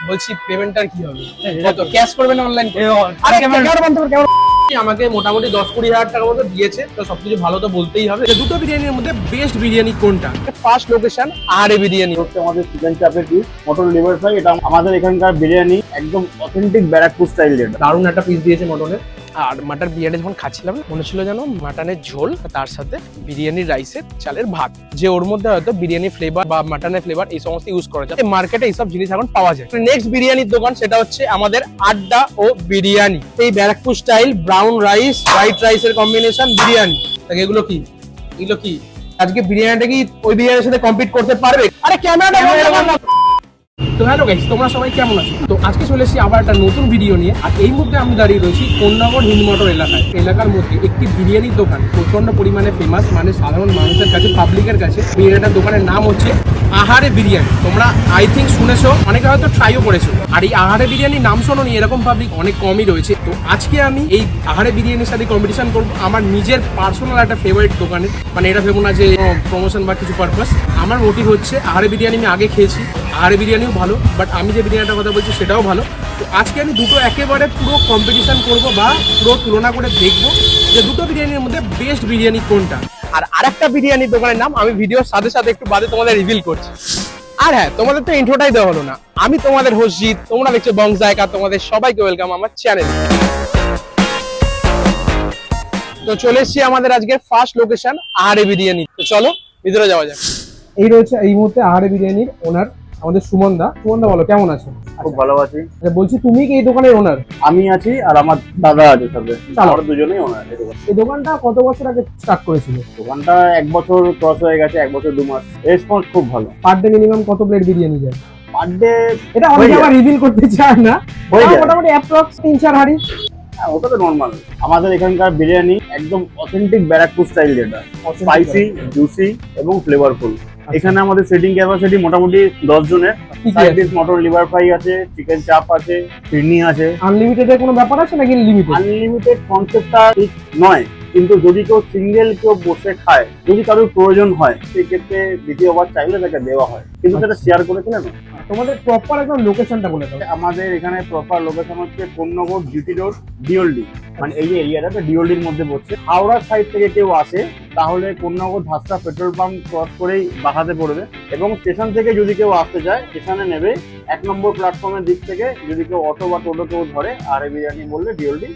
বলছি পেমেন্টটার কি হবে? কত ক্যাশ করবেন অনলাইন? আমাকে মোটামুটি 10-20 হাজার টাকা মতো দিয়েছে, তো সবকিছু ভালো তো বলতেই হবে। দুটো বিরিয়ানির মধ্যে বেস্ট বিরিয়ানি কোনটা? ফার্স্ট লোকেশন আহারে বিরিয়ানি হচ্ছে আমাদের চিকেন চাপের পিস, মটন লিভার ফ্রাই। এটা আমাদের এখানকার বিরিয়ানি, একদম অথেন্টিক ব্যারাকপুর স্টাইল। যেটা দারুণ একটা পিস দিয়েছে মটনের। আর মাটন বিরিয়ানি যখন খাচ্ছিলাম মনে ছিল যেন মাটনের ঝোল, তার সাথে বিরিয়ানির রাইসের চালের ভাত, যে ওর মধ্যে হয়তো বিরিয়ানি ফ্লেভার বা মাটনের ফ্লেভার এই সমস্ত ইউজ করা যায়। মার্কেটে এইসব জিনিস এখন পাওয়া যায়। নেক্সট বিরিয়ানির দোকান সেটা হচ্ছে আমাদের আড্ডা ও বিরিয়ানি। এই Barrackpore style brown rice white রাইসের কম্বিনেশন বিরিয়ানি। এগুলো কি এগুলো কি আজকে বিরিয়ানিটা কি ওই বিরিয়ানির সাথে কম্পিট করতে পারবে? আরে ক্যামেরাটা। তো হ্যালো গাইস, তোমরা সবাই কেমন আছো? তো আজকে চলে এসেছি আবার একটা নতুন ভিডিও নিয়ে। আর এই মুহূর্তে আমি দাঁড়িয়ে রয়েছি কোন্নগর হিন্দমোটর এলাকায়। এলাকার মধ্যে একটি বিরিয়ানির দোকান প্রচন্ড পরিমাণে ফেমাস, মানে সাধারণ মানুষের কাছে, পাবলিকের কাছে। বিরিয়ানিটার দোকানের নাম হচ্ছে আহারে বিরিয়ানি। তোমরা আই থিঙ্ক শুনেছো, অনেকে হয়তো ট্রাইও করেছো। আর এই আহারে বিরিয়ানির নাম শোনোনি এরকম পাবলিক অনেক কমই রয়েছে। তো আজকে আমি এই আহারে বিরিয়ানির সাথে কম্পিটিশন করবো আমার নিজের পার্সোনাল একটা ফেভারিট দোকানে। মানে এটা ভেবো না যে প্রমোশন বা কিছু পারপাস। আমার মোটিভ হচ্ছে আহারে বিরিয়ানি আমি আগে খেয়েছি, আহারে বিরিয়ানিও ভালো, বাট আমি যে বিরিয়ানিটার কথা বলছি সেটাও ভালো। তো আজকে আমি দুটো একেবারে পুরো কম্পিটিশন করব বা পুরো তুলনা করে দেখবো যে দুটো বিরিয়ানির মধ্যে বেস্ট বিরিয়ানি কোনটা। আর আরেকটা বিরিয়ানির দোকানের নাম আমি ভিডিওর সাথে সাথে একটু বাদে তোমাদের রিভিল করছি। আর হ্যাঁ, তোমাদের তো ইন্ট্রোটাই দেওয়া হলো না। আমি তোমাদের হোস্ট জিৎ, তোমরা দেখছো বং জায়গা। তোমাদের সবাইকে ওয়েলকাম আমার চ্যানেল। তো চলে এসেছি আমাদের আজকের ফার্স্ট লোকেশন আহারে বিরিয়ানি। তো চলো ভিতরে যাওয়া যাক। এই রয়েছে এই মুহূর্তে আহারে বিরিয়ানির ওনার আমাদের সুমন দা। সুমন দা বলো, কেমন আছো? খুব ভালো আছি। বলছি তুমি কি এই দোকানের ওনার? আমি আছি আর আমার দাদা আছে সাথে, আমরা দুজনেই ওনার। এই দোকানটা কত বছর আগে স্টার্ট করেছিল? দোকানটা 1 বছর ক্রস হয়ে গেছে, 1 বছর 2 মাস। রেসপন্স খুব ভালো। পার ডে মিনিমাম কত প্লেট বিরিয়ানি যায়? পার ডে এটা অনেকে আবার রিভিল করতে চায় না, হয়ে যায় মোটামুটি অ্যাপ্রক্স 3-4 হাঁড়ি। হ্যাঁ, ওটা তো নর্মাল। আমাদের এখানকার বিরিয়ানি একদম অথেন্টিক ব্যারাকপুর স্টাইল, যেটা স্পাইসি, জুসি এবং ফ্লেভারফুল। এখানে আমাদের সিটিং ক্যাপাসিটি মোটামুটি 10 জনের। Side dish mutton liver fry আছে, চিকেন চাপ আছে, ফিরনি আছে। আনলিমিটেড এর কোনো ব্যাপার আছে নাকি লিমিটেড? আনলিমিটেড কনসেপ্টটা ঠিক নয়, কিন্তু যদি কেউ সিঙ্গেল কেউ বসে খায়, যদি কারোর প্রয়োজন হয়, সেই ক্ষেত্রে দ্বিতীয়বার চাইলে তাকে দেওয়া হয়, কিন্তু সেটা শেয়ার করেছিল না। তোমাদের প্রপার একদম লোকেশনটা বলে দাও। আমাদের এখানে প্রপার লোকেশন হচ্ছে কোন্নগর জিটি রোড, ডিওলডি। মানে এই যে এরিয়াটা ডিওলডির মধ্যে পড়ছে। হাওড়ার সাইড থেকে কেউ আসে তাহলে কোন্নগর ধাসরা পেট্রোল পাম্প ক্রস করেই বাঁকাতে পড়বে। এবং স্টেশন থেকে যদি কেউ আসতে চায়, স্টেশনে নেবে 1 নম্বর প্ল্যাটফর্মের দিক থেকে। যদি কেউ অটো বা টোটো কেউ ধরে আরে বিরিয়ানি বললে ডিওলডি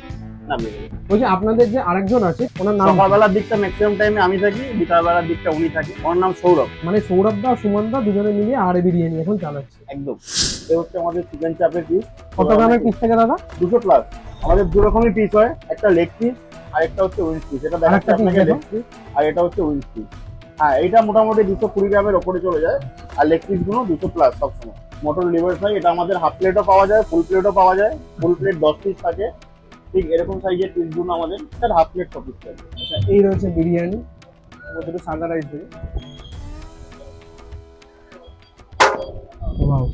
নামিয়ে দেবে। বলছি আপনাদের যে আরেকজন আছে ওনার নাম? সকালবেলার দিকটা ম্যাক্সিমাম টাইমে আমি থাকি, বিকালবেলার দিকটা উনি থাকে। ওর নাম সৌরভ। মানে সৌরভ দা সুমন দা দুজনে মিলিয়ে আহারে বিরিয়ানি এখন চালাচ্ছে। একদম। এ হচ্ছে আমাদের চিকেন চাপের পিস। কত গ্রামের পিস থেকে দাদা? 200 প্লাস। আমাদের দু রকমের পিস হয়, একটা লেগ পিস আর একটা হচ্ছে উইংস পিস। এটা দেখাচ্ছে আপনাকে লেগ পিস, আর এটা হচ্ছে উইংস পিস। হ্যাঁ, এটা মোটামুটি 220 গ্রামের ওপরে চলে যায়। আর লেগ পিস গুলো 200 প্লাস সবসময়। মটন লিভার ফ্রাই, এটা আমাদের হাফ প্লেটও পাওয়া যায়, ফুল প্লেটও পাওয়া যায়। ফুল প্লেট 10 পিস থাকে, ঠিক এরকম সাইজের পিসগুলো আমাদের। এটা হাফ প্লেট 6 পিস থাকে। আচ্ছা, এই রয়েছে বিরিয়ানি, ওদের সাদা রাইস দিয়ে। ওয়াও।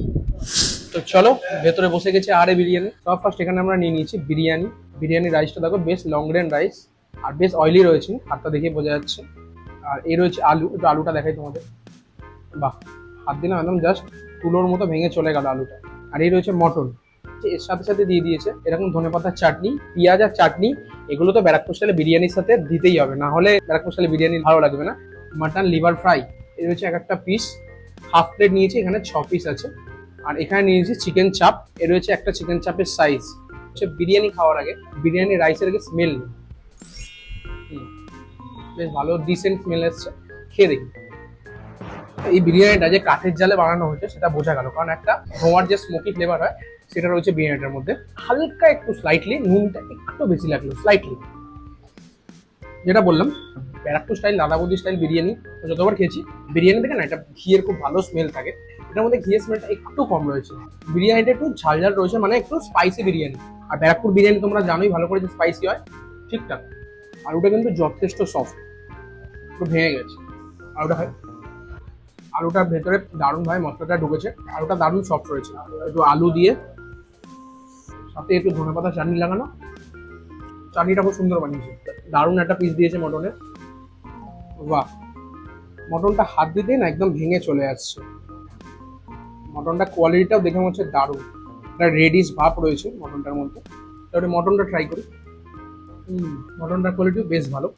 তো চলো ভেতরে বসে গেছে আহারে বিরিয়ানি। সব ফার্স্ট এখানে আমরা নিয়ে নিয়েছি বিরিয়ানি। বিরিয়ানি রাইসটা দেখো বেশ লং গ্রেন রাইস আর বেশ অয়েলি রয়েছে, হাতটা দেখে বোঝা যাচ্ছে। আর এই রয়েছে আলু, একটু আলুটা দেখাই তোমাদের। বাহ, হাত দিলাম একদম জাস্ট তুলোর মতো ভেঙে চলে গেল আলুটা। আর এই রয়েছে মটন, এর সাথে সাথে দিয়ে দিয়েছে এরকম ধনেপাতার চাটনি, পেঁয়াজ আর চাটনি। এগুলো তো ব্যারাকপুর স্টাইলে বিরিয়ানির সাথে দিতেই হবে, না হলে ব্যারাকপুর স্টাইলে বিরিয়ানি ভালো লাগবে না। মাটন লিভার ফ্রাই, এই রয়েছে এক একটা পিস। হাফ প্লেট নিয়েছি, এখানে 6 পিস আছে। আর এখানে নিয়েছি চিকেন চাপ, এর রয়েছে একটা চিকেন চাপের সাইজ। হচ্ছে বিরিয়ানি খাওয়ার আগে বিরিয়ানি রাইসের আগে স্মেল বেশ ভালো, ডিসেন্ট স্মেল এসছে। খেয়ে দেখি। এই বিরিয়ানিটা যে কাঠের জালে বানানো হয়েছে সেটা বোঝা গেল, কারণ একটা ধোঁয়ার যে স্মোকি ফ্লেভার হয় সেটা রয়েছে বিরিয়ানিটার মধ্যে। হালকা একটু স্লাইটলি নুনটা একটু বেশি লাগলো, স্লাইটলি। যেটা বললাম ব্যারাকপুর স্টাইল দাদাবৌদি স্টাইল বিরিয়ানি যতবার খেয়েছি, বিরিয়ানি থেকে না এটা ঘিয়ের খুব ভালো স্মেল থাকে। এটার মধ্যে ঘিয়ের স্মেলটা একটু কম রয়েছে। বিরিয়ানিটা একটু ঝাল ঝাল রয়েছে, মানে একটু স্পাইসি বিরিয়ানি। আর ব্যারাকপুর বিরিয়ানি তোমরা জানোই ভালো করে যে স্পাইসি হয়, ঠিকঠাক। আর ওটা কিন্তু যথেষ্ট সফট, একটু ভেঙে গেছে আলুটা। আলুটার ভেতরে দারুণভাবে মশলাটা ঢুকেছে, আলুটা দারুণ সফট রয়েছে। একটু আলু দিয়ে সাথে একটু ধনেপাতা চাটনি লাগানো, চাটনিটা খুব সুন্দর বানিয়েছে। দারুণ একটা পিস দিয়েছে মটনের। বাহ, মটনটা হাত দিতেই না একদম ভেঙে চলে আসছে। মটনটা কোয়ালিটিটাও দেখে মনে হচ্ছে দারুণ। একটা রেডিশ ভাব রয়েছে মটনটার মধ্যে। তাহলে মটনটা ট্রাই করি। মটনটার কোয়ালিটিও বেশ ভালো।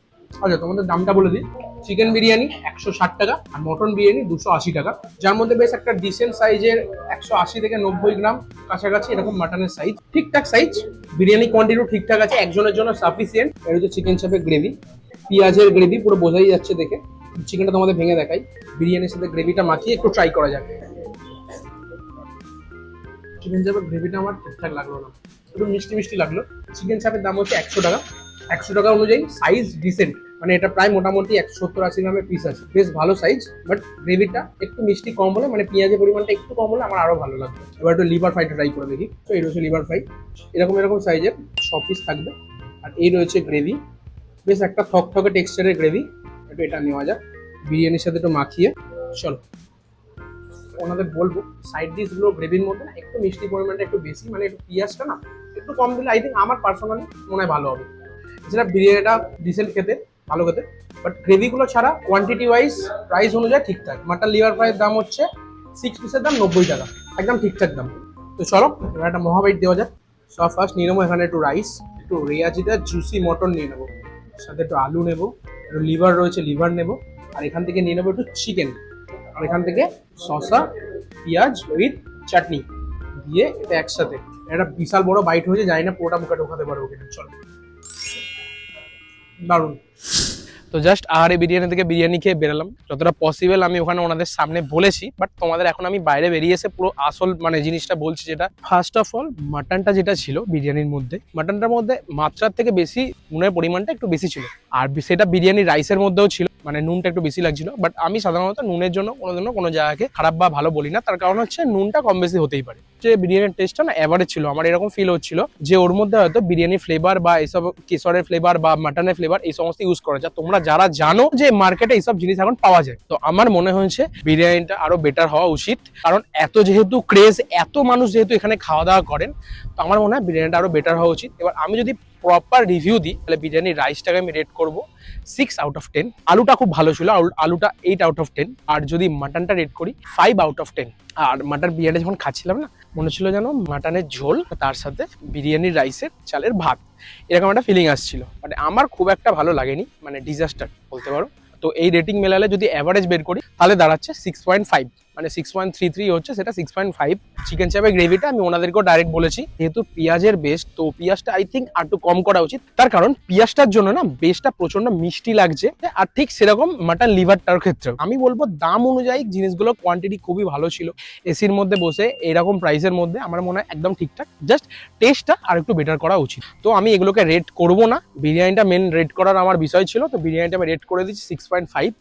আচ্ছা, তোমাদের দামটা বলে দিই। চিকেন বিরিয়ানি 160 টাকা আর মটন বিরিয়ানি 280 টাকা, যার মধ্যে বেশ একটা ডিসেন্ট সাইজের 180 থেকে 90 গ্রাম কাছাকাছি এরকম মাটনের সাইজ, ঠিকঠাক সাইজ। বিরিয়ানি কোয়ান্টিটিও ঠিকঠাক আছে, একজনের জন্য সাফিসিয়েন্ট। এর হচ্ছে চিকেন চাপের গ্রেভি, পেঁয়াজের গ্রেভি, পুরো বোঝাই যাচ্ছে দেখে। চিকেনটা তোমাদের ভেঙে দেখাই, বিরিয়ানির সাথে গ্রেভিটা মাখিয়ে একটু ট্রাই করা যাক। চিকেন চাপের গ্রেভিটা আমার ঠিকঠাক লাগলো না, একটু মিষ্টি মিষ্টি লাগলো। চিকেন চাপের দাম হচ্ছে 100 টাকা। 100 টাকা অনুযায়ী সাইজ ডিসেন্ট, মানে এটা প্রায় মোটামুটি 170-80 গ্রামের পিস আছে, বেশ ভালো সাইজ। বাট গ্রেভিটা একটু মিষ্টি কম হলে, মানে পেঁয়াজের পরিমাণটা একটু কম হলে আমার আরো ভালো লাগবে। এবার একটু লিভার ফ্রাইটা ট্রাই করে দেখি। তো এই রয়েছে লিভার ফ্রাই, এরকম সাইজের 6 পিস থাকবে। আর এই রয়েছে গ্রেভি, বেশ একটা থকথকে টেক্সচারের গ্রেভি। একটু এটা নেওয়া যাক বিরিয়ানির সাথে একটু মাখিয়ে। চলো, ওনাদের বলবো সাইড ডিশ গুলো গ্রেভির মধ্যে না একটু মিষ্টি পরিমাণটা একটু বেশি, মানে একটু পেঁয়াজটা না একটু কম দিলে আই থিঙ্ক আমার পার্সোনালি মনে হয় ভালো হবে। এছাড়া বিরিয়ানিটা ডিসেন্ট খেতে, ভালো খেতে, বাট গ্রেভিগুলো ছাড়া কোয়ান্টিটি ওয়াইজ প্রাইস অনুযায়ী ঠিকঠাক। মাটন লিভার ফ্রাইয়ের দাম হচ্ছে 6 পিসের দাম 90 টাকা, একদম ঠিকঠাক দাম। তো চলো এবার একটা মহাবাইট দেওয়া যাক। সব ফার্স্ট নিয়ে নেবো এখানে একটু রাইস, একটু রেয়াজিদার জুসি মটন নিয়ে নেবো, সাথে একটু আলু নেবো, একটু লিভার রয়েছে লিভার নেবো, আর এখান থেকে নিয়ে নেবো একটু চিকেন, আর এখান থেকে শসা, পেঁয়াজ উইথ চাটনি দিয়ে এটা একসাথে। একটা বিশাল বড় বাইট হয়েছে, জানি না পুরোটা মুখে ঢোকাতে পারবো কিনা। চলো, দারুণ। তো জাস্ট আহারে বিরিয়ানি থেকে বিরিয়ানি খেয়ে বেরোলাম, যতটা পসিবল আমি ওখানে ওনাদের সামনে বলেছি, বাট তোমাদের এখন আমি বাইরে বেরিয়ে এসে পুরো আসল মানে জিনিসটা বলছি। যেটা ফার্স্ট অফ অল মাটনটা যেটা ছিল বিরিয়ানির মধ্যে, মাটনটার মধ্যে মাত্রার থেকে বেশি নুনের পরিমাণটা একটু বেশি ছিল, আর সেটা বিরিয়ানির রাইসের মধ্যেও ছিল, মানে নুনটা একটু বেশি লাগছিল। বাট আমি সাধারণত নুনের জন্য কোনো জায়গাকে খারাপ বা ভালো বলি না, তার কারণ হচ্ছে নুনটা কম বেশি হতেই পারে। যে বিরিয়ানির টেস্টটা না এভারেজ ছিল, আমার এরকম ফিল হচ্ছিল যে ওর মধ্যে হয়তো বিরিয়ানি ফ্লেভার বা এইসব কেশরের ফ্লেভার বা মাটনের ফ্লেভার এই সমস্ত ইউজ করা যায়। তোমরা যারা জানো যে মার্কেটে এইসব জিনিস এখন পাওয়া যায়, তো আমার মনে হয়েছে বিরিয়ানিটা আরো বেটার হওয়া উচিত। কারণ এত যেহেতু ক্রেজ, এত মানুষ যেহেতু এখানে খাওয়া দাওয়া করেন, তো আমার মনে হয় বিরিয়ানিটা আরো বেটার হওয়া উচিত। এবার আমি যদি প্রপার রিভিউ দিই তাহলে বিরিয়ানির রাইসটাকে আমি রেট করবো 6 আউট অফ 10। আলুটা খুব ভালো ছিল, আলুটা 8 আউট অফ 10। আর যদি মাটনটা রেট করি 5 আউট অফ 10। আর মাটন বিরিয়ানি যখন খাচ্ছিলাম না, মনে ছিল যেন মাটনের ঝোল তার সাথে বিরিয়ানির রাইসের চালের ভাত, এরকম একটা ফিলিং আসছিল। মানে আমার খুব একটা ভালো লাগেনি, মানে ডিজাস্টার বলতে পারো। তো এই রেটিং মেলালে যদি অ্যাভারেজ বের করি তাহলে দাঁড়াচ্ছে 6.5, মানে 6.33 হচ্ছে, সেটা 6.5। চিকেন চাপের গ্রেভিটা আমি ওনাদেরকেও ডাইরেক্ট বলেছি, যেহেতু পেঁয়াজের বেস্ট, তো পেঁয়াজটা আই থিঙ্ক আর একটু কম করা উচিত। তার কারণ পেঁয়াজটার জন্য না বেস্টটা প্রচন্ড মিষ্টি লাগছে, আর ঠিক সেরকম মাটন লিভারটার ক্ষেত্রে আমি বলবো দাম অনুযায়ী জিনিসগুলো কোয়ান্টিটি খুবই ভালো ছিল। এসির মধ্যে বসে এরকম প্রাইসের মধ্যে আমার মনে হয় একদম ঠিকঠাক, জাস্ট টেস্টটা আর একটু বেটার করা উচিত। তো আমি এগুলোকে রেট করব না, বিরিয়ানিটা মেন রেট করার আমার বিষয় ছিল, তো বিরিয়ানিটা আমি রেট করে দিচ্ছি 6.5।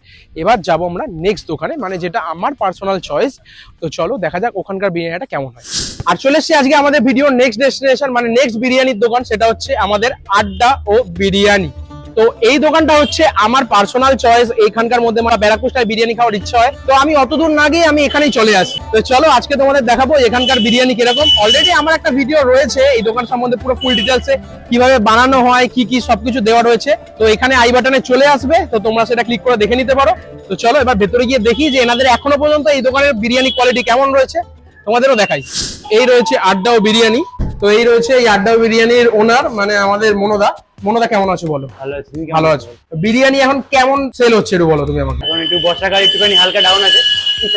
এবার যাবো আমরা নেক্সট দোকানে, মানে যেটা আমার পার্সোনাল চয়েস। তো চলো দেখা যাক ওখানকার বিরিয়ানিটা কেমন হয়। আর চলে এসেছি আজকে আমাদের ভিডিও নেক্সট ডেস্টিনেশন, মানে নেক্সট বিরিয়ানির দোকান, সেটা হচ্ছে আমাদের আড্ডা ও বিরিয়ানি। তো এই দোকানটা হচ্ছে আমার পার্সোনাল চয়েস, এইখানকার মধ্যে আমার ব্যারাকপুর স্টাইল বিরিয়ানি খাওয়ার ইচ্ছা হয়, তো আমি অতদূর না গিয়ে আমি এখানেই চলে আসি। তো চলো আজকে তোমাদের দেখাবো এখানকার বিরিয়ানি কিরকম। অলরেডি আমার একটা ভিডিও রয়েছে এই দোকান সম্বন্ধে, পুরো ফুল ডিটেলসে কিভাবে বানানো হয়, কি কি সবকিছু দেওয়া রয়েছে। তো এখানে আই বাটনে চলে আসবে, তো তোমরা সেটা ক্লিক করে দেখে নিতে পারো। তো চলো এবার ভেতরে গিয়ে দেখি যে এনাদের এখনো পর্যন্ত এই দোকানের বিরিয়ানি কোয়ালিটি কেমন রয়েছে, তোমাদেরও দেখাই। এই রয়েছে আড্ডা ও বিরিয়ানি। তো এই রয়েছে এই আড্ডা ও বিরিয়ানির ওনার, মানে আমাদের মনোদা। মনোদা কেমন আছো বলো? ভালো আছি, তুমি ভালো আছো। বিরিয়ানি এখন কেমন সেল হচ্ছে একটু বলো তুমি আমাকে। এখন একটু বর্ষাকাল একটুখানি হালকা ডাউন আছে,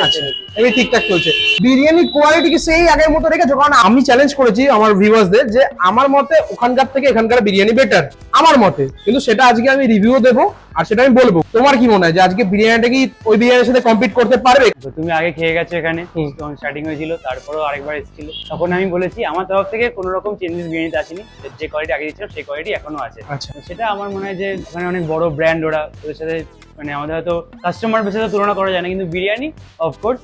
আচ্ছা, এই ঠিকঠাক চলছে। বিরিয়ানি কোয়ালিটি কি সেই আগের মতো রেখেছো? কারণ আমি চ্যালেঞ্জ করেছি আমার ভিউয়ার্সদের যে আমার মতে ওখানকার থেকে এখানকার বিরিয়ানি বেটার, আমার মতে। কিন্তু সেটা আজকে আমি রিভিউ দেবো আর সেটা আমি বলবো। তোমার কি মনে হয় যে আজকে বিরিয়ানিটা কি ওই বিরিয়ানির সাথে কম্পিট করতে পারবে? তো তুমি আগে খেয়ে গেছো এখানে, যখন স্টার্টিং হয়েছিল, তারপরেও আরেকবার এসেছিল, তখন আমি বলেছি আমার তরফ থেকে কোনো রকম চেঞ্জেস বিরিয়ানিতে আসেনি, যে কোয়ালিটি আগে দিচ্ছিলাম সেই কোয়ালিটি এখনো আছে। আচ্ছা, তো সেটা আমার মনে হয় যে ওখানে অনেক বড় ব্র্যান্ড, ওদের সাথে মানে আমাদের হয়তো কাস্টমার বেসে তুলনা করা যায় না, কিন্তু বিরিয়ানি অফকোর্স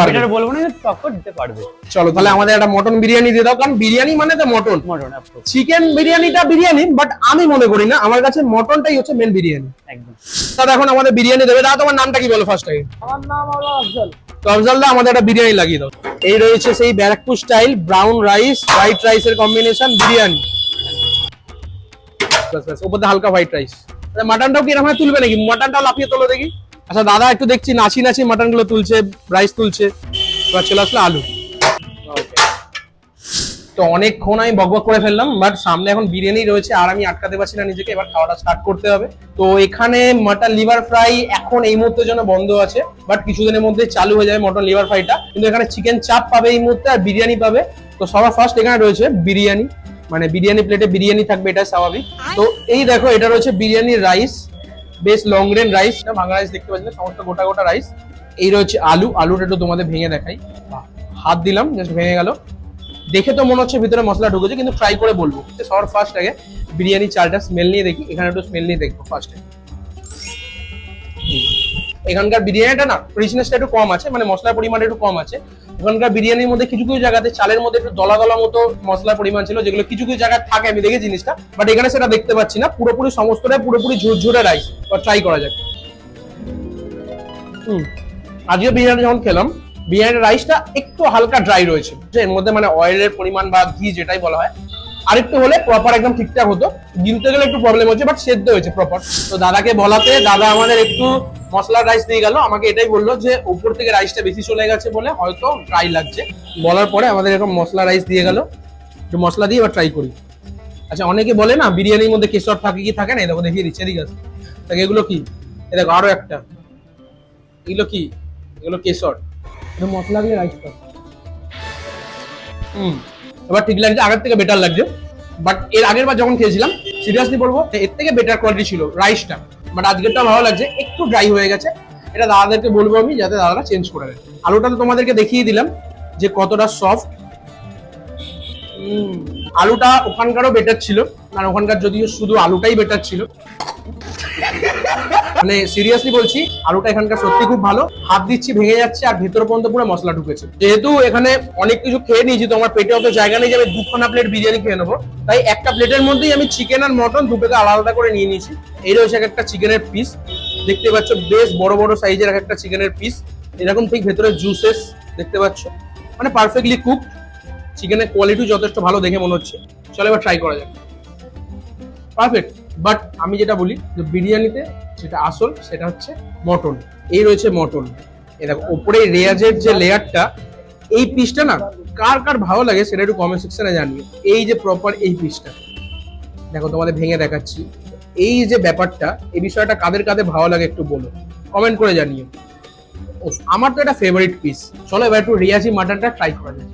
বেটার বলবো না, টক্কর দিতে পারবে। চলো তাহলে আমাদের একটা মটন বিরিয়ানি দিয়ে দাও, কারণ বিরিয়ানি মানে তো মটন। মটন অফকোর্স, চিকেন বিরিয়ানিটা বিরিয়ানি, বাট আমি মনে করি না, আমার কাছে মটনটাই হচ্ছে মেন বিরিয়ানি। একদম। দাদা এখন আমাদের বিরিয়ানি দেবে। দাদা তোমার নামটা কি বলো ফার্স্ট টাইম? আমার নাম হলো আফজল। তো আফজল দা আমাদের একটা বিরিয়ানি লাগিয়ে দাও। এই রয়েছে সেই Barrackpore style brown rice white রাইসের কম্বিনেশন বিরিয়ানি, উপরে হালকা হোয়াইট রাইস। মাটনটাও কি এরকম তুলবে নাকি? মাটনটাও লাফিয়ে তোলো দেখি। আচ্ছা দাদা একটু দেখছি নাচি নাচি মাটন গুলো তুলছে, রাইস তুলছে। এবার চলে আসলো আলু। তো অনেকক্ষণ আমি বকবক করে ফেললাম, বাট সামনে এখন বিরিয়ানি রয়েছে আর আমি আটকাতে পারছি না নিজেকে, এবার খাওয়াটা স্টার্ট করতে হবে। তো এখানে মাটন লিভার ফ্রাই এখন এই মুহূর্তের জন্য বন্ধ আছে, বাট কিছুদিনের মধ্যে চালু হয়ে যাবে মটন লিভার ফ্রাইটা। কিন্তু এখানে চিকেন চাপ পাবে এই মুহূর্তে আর বিরিয়ানি পাবে। তো সবার ফার্স্ট এখানে রয়েছে বিরিয়ানি, মানে বিরিয়ানি প্লেটে বিরিয়ানি থাকবে, এটা স্বাভাবিক। তো এই দেখো এটা রয়েছে বিরিয়ানির রাইস, বেশ লং গ্রেন রাইস, ভাঙা রাইস দেখতে পাচ্ছেন, সমস্ত গোটা গোটা রাইস। এই রয়েছে আলু, আলুটা একটু তোমাদের ভেঙে দেখাই, হাত দিলাম জাস্ট ভেঙে গেল। দেখে তো মনে হচ্ছে ভিতরে মশলা ঢুকেছে, কিন্তু ট্রাই করে বলবো। সবার ফার্স্ট আগে বিরিয়ানি চালটা স্মেল নিয়ে দেখি, এখানে একটু স্মেল নিয়ে দেখবো ফার্স্টে। এখানকার বিরিয়ানিটা না রিচনেসটা একটু কম আছে, মানে মশলার পরিমাণটা একটু কম আছে। ওখানকার বিরিয়ানির মধ্যে কিছু কিছু জায়গাতে চালের মধ্যে একটু দলা দলা মতো মশলার পরিমাণ ছিল, যেগুলো কিছু কিছু জায়গায় থাকে, আমি দেখে জিনিসটা, বাট এখানে সেটা দেখতে পাচ্ছি না। পুরোপুরি সমস্তটাই পুরোপুরি ঝুরঝুরে রাইস। ট্রাই করা যাক। আজকে বিরিয়ানি যখন খেলাম, বিরিয়ানির রাইসটা একটু হালকা ড্রাই রয়েছে, যে এর মধ্যে মানে অয়েলের পরিমাণ বা ঘি যেটাই বলা হয় আরেকটু হলে প্রপার একদম ঠিকঠাক হতো। গিলতে গেলে একটু প্রবলেম হচ্ছে, বাট সেদ্ধ হয়েছে প্রপার। তো দাদাকে বলাতে দাদা আমাদের একটু মশলার রাইস দিয়ে গেল, আমাকে এটাই বললো যে উপর থেকে রাইসটা বেশি চলে গেছে বলে হয়তো ড্রাই লাগছে। বলার পরে আমাদের এরকম মশলা রাইস দিয়ে গেল, একটু মশলা দিয়ে এবার ট্রাই করি। আচ্ছা, অনেকে বলে না বিরিয়ানির মধ্যে কেশর থাকে কি থাকে না, দেখো দেখিয়ে দিচ্ছে, ঠিক আছে। তাকে এগুলো কি, এ দেখো আরো একটা, এগুলো কি, এগুলো কেশর, মশলা দিয়ে রাইসটা। এবার ঠিক লাগছে, আগের থেকে বেটার লাগছে। বাট এর আগের বার যখন খেয়েছিলাম, সিরিয়াসলি বলবো এর থেকে বেটার কোয়ালিটি ছিল রাইসটা, বাট আজকেরটা ভালো লাগছে, একটু ড্রাই হয়ে গেছে। এটা দাদাদেরকে বলবো আমি, যাতে দাদারা চেঞ্জ করে দেয়। আলুটা তো তোমাদেরকে দেখিয়ে দিলাম যে কতটা সফট। আলুটা ওখানকারও বেটার ছিল, মানে ওখানকার যদিও শুধু আলুটাই বেটার ছিল, মানে সিরিয়াসলি বলছি আলুটা এখানকার সত্যি খুব ভালো। হাত দিচ্ছি ভেঙে যাচ্ছে, আর ভেতর পর্যন্ত পুরো মশলা ঢুকেছে। যেহেতু এখানে অনেক কিছু খেয়ে নিয়েছি, তো আমার পেটে অত জায়গা নেই যে আমি দুখানা প্লেট বিরিয়ানি খেয়ে নেবো, তাই একটা প্লেটের মধ্যেই আমি চিকেন আর মটন দুটোকে আলাদা আলাদা করে নিয়ে নিয়েছি। এই রয়েছে একটা চিকেনের পিস, দেখতে পাচ্ছ বেশ বড় বড় সাইজের একটা চিকেনের পিস, এরকম ঠিক ভেতরে জুসেস দেখতে পাচ্ছ, মানে পারফেক্টলি কুকড। চিকেনের কোয়ালিটি যথেষ্ট ভালো দেখে মনে হচ্ছে। চলো এবার ট্রাই করা যাক। পারফেক্ট। বাট আমি যেটা বলি যে বিরিয়ানিতে যেটা আসল সেটা হচ্ছে মটন। এই রয়েছে মটন, এই দেখো ওপরে রেয়াজের যে লেয়ারটা, এই পিসটা না কার কার ভালো লাগে সেটা একটু কমেন্ট সেকশনে জানিও। এই যে প্রপার এই পিসটা দেখো, তোমাদের ভেঙে দেখাচ্ছি। এই যে ব্যাপারটা, এই বিষয়টা কাদের কাদের ভালো লাগে একটু বলো, কমেন্ট করে জানিও। আমার তো এটা ফেভারিট পিস। চলো এবার একটু রিয়াজি মাটনটা ট্রাই করা যায়।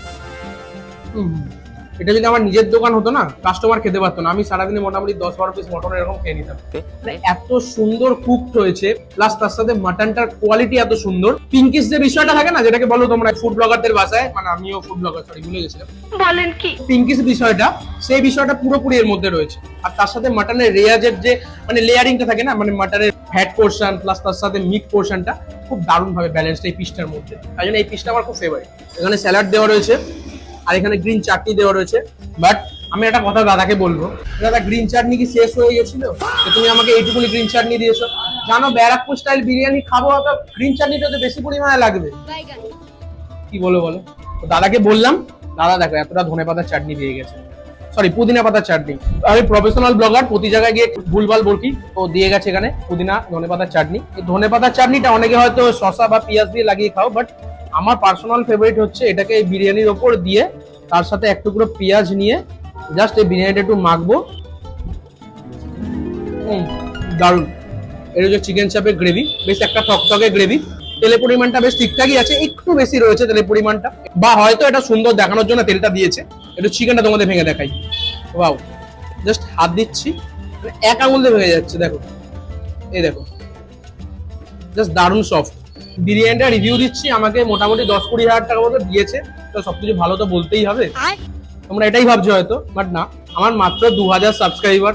এটা যদি আমার নিজের দোকান হতো না, কাস্টমার খেতে পারতো না, আমি সারাদিনে মোটামুটি 10-12 পিস মটন এরকম খেয়ে নিতাম। এত সুন্দর কুকড হয়েছে, প্লাস তার সাথে মাটনটার কোয়ালিটি এত সুন্দর। পিঙ্কিশ যে বিষয়টা থাকে না, যেটাকে বলো তোমরা ফুড ব্লগারদের ভাষায়, মানে আমিও ফুড ব্লগার, সরি ভুলে গেছিলাম, বলেন কি পিঙ্কিশ বিষয়টা, সেই বিষয়টা পুরোপুরি এর মধ্যে রয়েছে। আর তার সাথে মাটনের রেয়াজের যে মানে লেয়ারিংটা থাকে না, মানে মাটনের ফ্যাট পোর্শন প্লাস তার সাথে মিট পোর্শনটা খুব দারুণ ভাবে ব্যালেন্সড এই পিসটার মধ্যে। তাই জন্য এই পিসটা আমার খুব ফেভারিট। এখানে স্যালাড দেওয়া রয়েছে, আর এখানে গ্রিন চাটনি দেওয়া রয়েছে। বাট আমি একটা কথা দাদাকে বলবো, দাদা গ্রিন চাটনি কি শেষ হয়ে গেছিল? তুমি আমাকে এইটুকুনি গ্রিন চাটনি দিয়েছো, জানো ব্যারাকপুর স্টাইল বিরিয়ানি খাবো, গ্রিন চাটনিটা তো বেশি পরিমাণে লাগবে, কি বলো বলো? তো দাদাকে বললাম, দাদা দেখো এতটা ধনেপাতার চাটনি দিয়ে গেছে, সরি পুদিনা পাতার চাটনি। আমি প্রফেশনাল ব্লগার, প্রতি জায়গায় গিয়ে ভুলভাল বলকি, তো দিয়ে গেছে এখানে পুদিনা ধনেপাতার চাটনি। এই ধনেপাতার চাটনিটা অনেকে হয়তো শসা বা পেঁয়াজ দিয়ে লাগিয়ে খাও, বাট আমার পার্সোনাল ফেভারিট হচ্ছে এটাকে এই বিরিয়ানির ওপর দিয়ে, তার সাথে এক টুকরো পেঁয়াজ নিয়ে জাস্ট এই বিরিয়ানিটা একটু মাখবো। দারুণ। এর হচ্ছে চিকেন চাপের গ্রেভি, বেশ একটা টকটকে গ্রেভি। তেলের পরিমাণটা বেশ ঠিকঠাকই আছে, একটু বেশি রয়েছে তেলের পরিমাণটা, বা হয়তো এটা সুন্দর দেখানোর জন্য তেলটা দিয়েছে। একটু চিকেনটা তোমাদের ভেঙে দেখাই। ওয়াও, জাস্ট হাত দিচ্ছি, এক আঙুল দিয়ে ভেঙে যাচ্ছে, দেখো এই দেখো, জাস্ট দারুণ সফট। বিরিয়ানিটা রিভিউ দিচ্ছি, আমাকে মোটামুটি 10-20 হাজার টাকা মতো দিয়েছে, তো সবকিছু ভালো তো বলতেই হবে। তোমরা এটাই ভাবছো হয়তো, বাট না, আমার মাত্র 2000 সাবস্ক্রাইবার।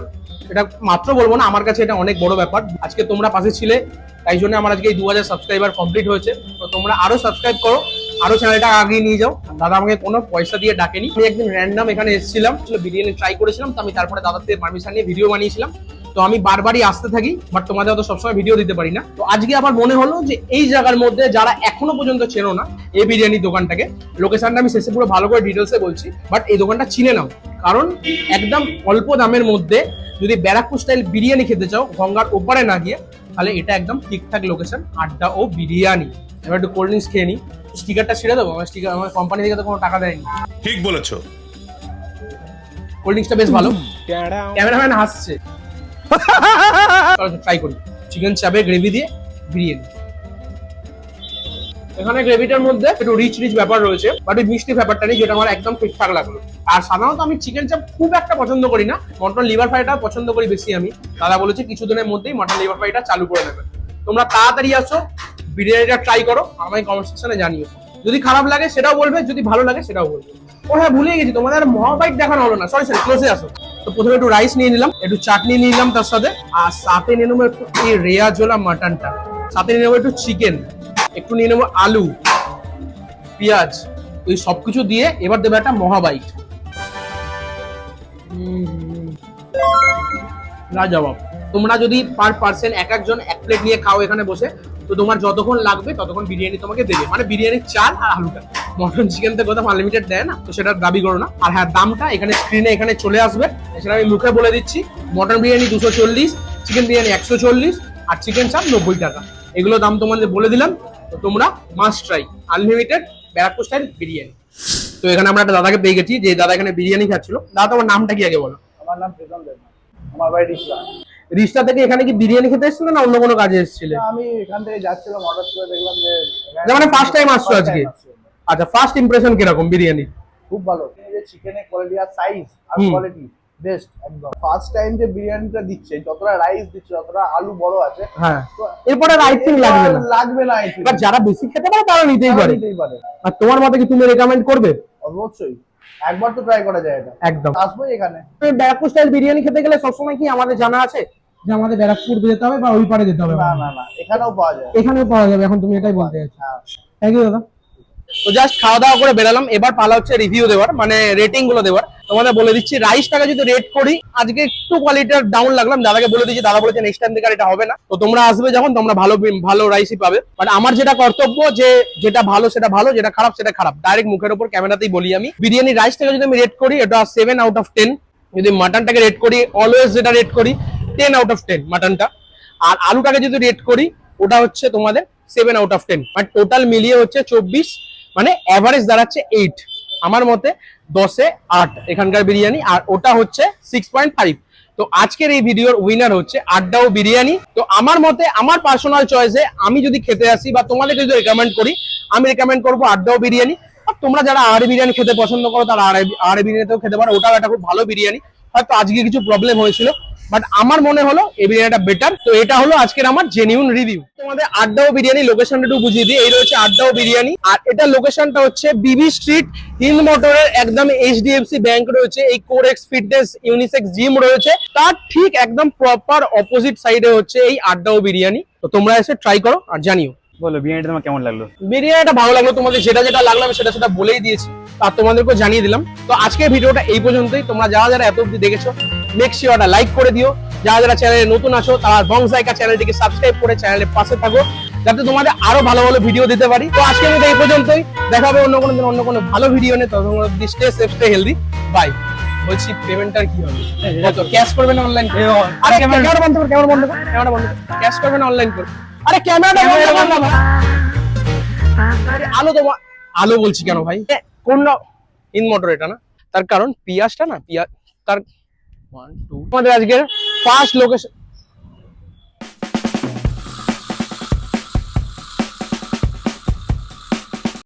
এটা মাত্র বলবো না, আমার কাছে এটা অনেক বড় ব্যাপার। আজকে তোমরা পাশে ছিলে, তাই জন্য আমার আজকে এই 2000 সাবস্ক্রাইবার কমপ্লিট হয়েছে। তো তোমরা আরো সাবস্ক্রাইব করো, আরো চ্যানেলটা আগিয়ে নিয়ে যাও। দাদা আমাকে কোনো পয়সা দিয়ে ডাকেনি, আমি একদিন র্যান্ডম এখানে এসেছিলাম, বিরিয়ানি ট্রাই করেছিলাম, তো আমি তারপরে দাদার থেকে পারমিশন নিয়ে ভিডিও বানিয়েছিলাম। তো আমি বারবারই আসতে থাকি, বাট তোমাদের হয়তো সবসময় ভিডিও দিতে পারি না। তো আজকে আমার মনে হলো যে এই জায়গার মধ্যে যারা এখনো পর্যন্ত চেনো না এই বিরিয়ানির দোকানটাকে, লোকেশনটা আমি শেষে পুরো ভালো করে ডিটেলসে বলছি, বাট এই দোকানটা চিনে নাও। কারণ একদম অল্প দামের মধ্যে যদি ব্যারাকপুর স্টাইল বিরিয়ানি খেতে চাও গঙ্গার ওপারে না গিয়ে, তাহলে এটা একদম ঠিকঠাক লোকেশন, আড্ডা ও বিরিয়ানি। এবার একটু কোল্ড ড্রিঙ্কস খেয়ে নিই। স্টিকারটা ছেড়ে দেবো, আমার স্টিকার আমার কোম্পানি থেকে তো কোনো টাকা দেয়নি। ঠিক বলেছো। কোল্ড ড্রিঙ্কসটা বেশ ভালো। ক্যামেরাম্যান হাসছে। ট্রাই করি চিকেন চাপে গ্রেভি দিয়ে বিরিয়ানি। এখানে গ্রেভিটার মধ্যে একটু রিচ ব্যাপার রয়েছে, বাট ওই মিষ্টি ব্যাপারটা নেই, যেটা আমার একদম ঠিকঠাক লাগলো। আর সাধারণত আমি চিকেন চাপ খুব একটা পছন্দ করি না, মটন লিভার ফ্রাইটা পছন্দ করি বেশি আমি। দাদা বলেছে কিছুদিনের মধ্যেই মটন লিভার ফ্রাইটা চালু করে দেবে। তোমরা তাড়াতাড়ি আসো, বিরিয়ানিটা ট্রাই করো, আমায় কমেন্ট সেকশনে জানিও। যদি খারাপ লাগে সেটাও বলবে, যদি ভালো লাগে সেটাও বলবে। ও হ্যাঁ, ভুলে গেছি, তোমাদের মহাবাইট দেখানো হলো না, সরি ক্লোজে আসো। তো প্রথমে একটু রাইস নিয়ে নিলাম, একটু চাটনি নিয়ে নিলাম তার সাথে, আর সাথে নিয়ে নেবো একটু এই রেয়াজোলা মাটনটা, সাথে নিয়ে নেবো একটু চিকেন, একটু নিয়ে নেবো আলু, পেঁয়াজ, এই সবকিছু দিয়ে এবার দেবো একটা মহাবাইট। লাজবাব। তোমরা যদি পার পার্সন একজন এক প্লেট নিয়ে খাও এখানে বসে, তো তোমার যতক্ষণ লাগবে ততক্ষণ বিরিয়ানি তোমাকে দেবে, মানে বিরিয়ানির চাল আর আলুটা। মটন চিকেন তো কোথাও আনলিমিটেড দেয় না, তো সেটা দাবি করো না। আর হ্যাঁ, দামটা এখানে স্ক্রিনে এখানে চলে আসবে, সেটা আমি মুখে বলে দিচ্ছি। মটন বিরিয়ানি 240, চিকেন বিরিয়ানি 140, আর চিকেন চাপ 90 টাকা। এগুলো দাম তোমাদের বলে দিলাম, তো তোমরা must try unlimited Barrackpore style biryani. তো এখানে আমরা একটা দাদাকে পেয়ে গেছি, যে দাদা এখানে বিরিয়ানি খাচ্ছিল। দাদা, তোমার নামটা কি আগে বলো? আমার নাম প্রীতম দেব, আমার বাড়ি রিসা। রিস্তা থেকে এখানে কি বিরিয়ানি খেতে এসেছিলে না অন্য কোনো কাজে এসেছিলে? আমি এখান থেকে যাচ্ছিলাম, অর্ডার করে দেখলাম যে মানে ফার্স্ট টাইম আসছো আজকে? আচ্ছা, ফার্স্ট ইমপ্রেশন কিরকম বিরিয়ানি? খুব ভালো, যে চিকেনের কোয়ালিটি আর সাইজ আর হুম। কোয়ালিটি বেস্ট একদম। ফার্স্ট টাইম যে বিরিয়ানিটা দিচ্ছে, যতটা রাইস দিচ্ছে, যতটা আলু বড় আছে, হ্যাঁ, এরপরে রাইসিং লাগবে না, লাগবে না। এই এবার যারা বেশি খেতে পারে তারা নিতেই পারে। নিতেই পারে। আর তোমার মতে কি তুমি রেকমেন্ড করবে? অবশ্যই, একবার তো ট্রাই করা যায় এটা। একদম। আসবোই এখানে। ব্যারাকপুর স্টাইল বিরিয়ানি খেতে গেলে সবসময় কি আমাদের জানা আছে যে আমাদের ব্যারাকপুর যেতে হবে বা ওই পারে যেতে হবে? না না না, এখানেও পাওয়া যায়। এখানেও পাওয়া যাবে, এখন তুমি এটাই বলতে চাইছো। হ্যাঁ। থ্যাংক ইউ দাদা। তো জাস্ট খাওয়া দাওয়া করে বেরালাম, এবার পালা হচ্ছে রিভিউ দেওয়ার, মানে রেটিং গুলো দেওয়ার। তোমাদের বলে দিচ্ছি, রাইসটাকে যদি রেট করি, আজকে একটু কোয়ালিটির ডাউন লাগলাম। দাদাকে বলে দিচ্ছি, দাদা বলেছে নেক্সট টাইম থেকে আর এটা হবে না। তো তোমরা আসবে যখন, তোমরা ভালো রাইসই পাবে। বাট আমার যেটা কর্তব্য, যে যেটা ভালো সেটা ভালো, যেটা খারাপ সেটা খারাপ, ডাইরেক্ট মুখের উপর ক্যামেরাতেই বলি আমি। বিরিয়ানি রাইসটাকে যদি আমি রেট করি, এটা 7 আউট অফ 10। যদি মাটনটাকে রেট করি, অলওয়েজ যেটা রেট করি 10 আউট অফ 10 মাটনটা। আর আলুটাকে যদি রেট করি, ওটা হচ্ছে তোমাদের 7 আউট অফ 10। বাট টোটাল মিলিয়ে হচ্ছে 24, মানে এভারেজ দাঁড়াচ্ছে 8। আমার মতে 10-এ 8 এখানকার বিরিয়ানি, আর ওটা হচ্ছে 6.5। তো আজকের এই ভিডিওর উইনার হচ্ছে আড্ডাও বিরিয়ানি। তো আমার মতে, আমার পার্সোনাল চয়েসে আমি যদি খেতে আসি বা তোমাদেরকে যদি রেকমেন্ড করি, আমি রেকমেন্ড করবো আড্ডাও বিরিয়ানি। আর তোমরা যারা আহারে বিরিয়ানি খেতে পছন্দ করো, তারা আহারে বিরিয়ানিতেও খেতে পারো, ওটাও একটা খুব ভালো বিরিয়ানি। হয়তো আজকে কিছু প্রবলেম হয়েছিল, বাট আমার মনে হলো এই বিরিয়ানিটা বেটার। তো এটা হলো আজকের আমার জেনিউন রিভিউ। তোমাদের আড্ডাও বিরিয়ানি লোকেশনটা একটু বুঝিয়ে দিই। এই রয়েছে আড্ডাও বিরিয়ানি, আর এটা লোকেশনটা হচ্ছে বিবি স্ট্রিট, হিন্দ মোটরের একদম HDFC ব্যাংক রয়েছে, এই কোরেক্স ফিটনেস ইউনিসেক্স জিম রয়েছে, তার ঠিক একদম প্রপার অপোজিট সাইডে হচ্ছে এই আড্ডাও বিরিয়ানি। তো তোমরা এসে ট্রাই করো আর জানিও। বলো বিরিয়ানিটা তোমার কেমন লাগলো? বিরিয়ানিটা ভালো লাগলো, তোমাদের যেটা যেটা লাগলো আমি সেটা সেটা বলেই দিয়েছি, আর তোমাদেরকে জানিয়ে দিলাম। তো আজকের ভিডিওটা এই পর্যন্তই। তোমরা যারা যারা এত অবধি দেখেছো, মেক শিওর একটা লাইক করে দিও। যারা যারা চ্যানেলে নতুন আছো, তারা বংসাইকা চ্যানেলটিকে সাবস্ক্রাইব করে চ্যানেলের পাশে থাকো, যাতে তোমাদের আরো ভালো ভালো ভিডিও দিতে পারি। তো আজকের মতো এই পর্যন্তই, দেখা হবে অন্য কোনো দিন অন্য কোনো ভালো ভিডিও নিয়ে। ততক্ষণ অবধি stay safe, stay healthy, bye. বলছি পেমেন্টটার কি হবে? কত ক্যাশ করবে না অনলাইন? আরে ক্যামেরা বন্ধ কর, ক্যামেরা বন্ধ কর, ক্যামেরা বন্ধ কর। ক্যাশ করবে না অনলাইন কর? আরে ক্যামেরাটা বন্ধ কর না ভাই। আরে আলো বলছি কেন ভাই? কোন ইন মোটর এটা না, তার কারণ পিয়াজটা না, পিয়াজ তার 1 2 আমাদের আজকের ফার্স্ট লোকেশন।